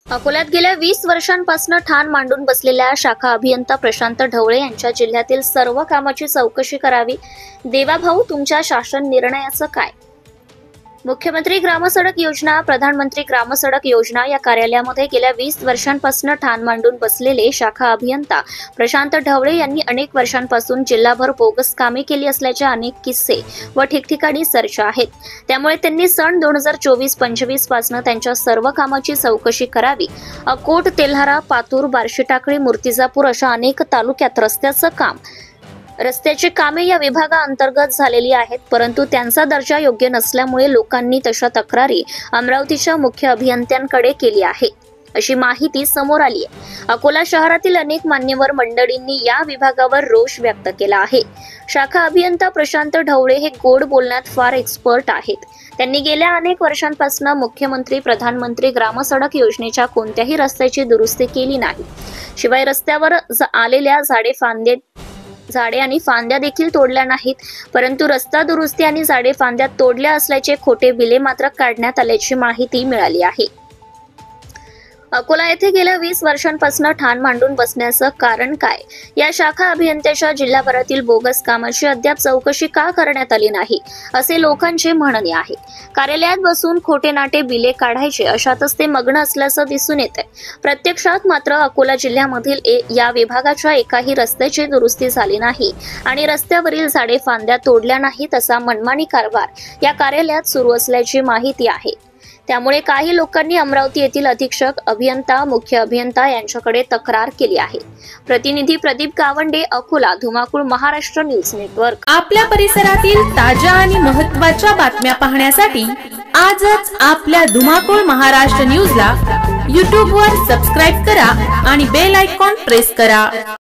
अकोल्यात गेल्या 20 वर्षांपासून ठाण मांडून बसलेल्या शाखा अभियंता प्रशांत ढवळे यांच्या जिल्ह्यातील सर्व कामाची चौकशी करावी। देवाभाऊ, तुमच्या शासन निर्णयाचं काय? मुख्यमंत्री ग्रामसडक योजना, प्रधानमंत्री ग्रामसडक योजना या कार्यालयामध्ये गेल्या 20 वर्षांपासून ठाण मांडून बसलेले शाखा अभियंता प्रशांत ढवळे यांनी अनेक वर्षांपासून जिल्हाभर बोगस कामे केली असल्याचे अनेक किस्से व ठिकठिकाणी चर्चा आहेत। त्यामुळे त्यांनी सन 2024-25 पासून त्यांच्या सर्व कामाची चौकशी करावी। अकोट, तेल्हारा, पातूर, बार्शीटाकळी, मूर्तिजापूर अशा अनेक तालुक्यात रस्त्याची कामे या विभागाअंतर्गत झालेली आहेत, परंतु त्यांचा दर्जा योग्य नसल्यामुळे लोकांनी तशा तक्रारी अमरावतीच्या मुख्य अभियंत्यांकडे केली आहे, अशी माहिती समोर आली आहे। अकोला शहरातील अनेक मान्यवर मंडळींनी या विभागावर रोष व्यक्त केला आहे। शाखा अभियंता प्रशांत ढवळे हे गोड बोलण्यात फार एक्सपर्ट आहेत। त्यांनी गेल्या अनेक वर्षांपासून मुख्यमंत्री, प्रधानमंत्री ग्रामसडक योजनेच्या कोणत्याही रस्त्याची दुरुस्ती केली नाही। शिवाय रस्त्यावर आलेल्या झाडे आणि फांद्या देखील तोडल्या नाहीत, परंतु रस्ता दुरुस्ती आणि झाडे फांद्या तोडल्या असल्याचे खोटे बिले मात्र काढण्यात आल्याची माहिती मिळाली आहे। अकोला येथे गेल्या 20 वर्षांपासून ठाण मांडून बसण्याचं कारण काय? या शाखा अभियंत्याच्या जिल्हाभरातील बोगस कामाची अद्याप चौकशी का करण्यात आली नाही, असे लोकांचे म्हणणे आहे। कार्यालयात बसून खोटे नाटे बिले काढायचे अशातच ते मग्न असल्याचं दिसून येत आहे। प्रत्यक्षात मात्र अकोला जिल्ह्यामधील या विभागाच्या एकाही रस्त्याची दुरुस्ती झाली नाही आणि रस्त्यावरील झाडे फांद्या तोडल्या नाहीत असा मनमानी कारभार या कार्यालयात सुरू असल्याची माहिती आहे। त्यामुळे काही लोकांनी अमरावती येथील अधीक्षक अभियंता, मुख्य अभियंता यांच्याकडे तक्रार केली आहे। प्रतिनिधी प्रदीप गावंडे, अकोला, धुमाकूळ, महाराष्ट्र न्यूज नेटवर्क। आपल्या परिसरातील ताज्या आणि महत्त्वाच्या बातम्या पाहण्यासाठी आजच आपल्या धुमाकूळ महाराष्ट्र न्यूजला YouTube वर सबस्क्राइब करा आणि बेल आयकॉन प्रेस करा।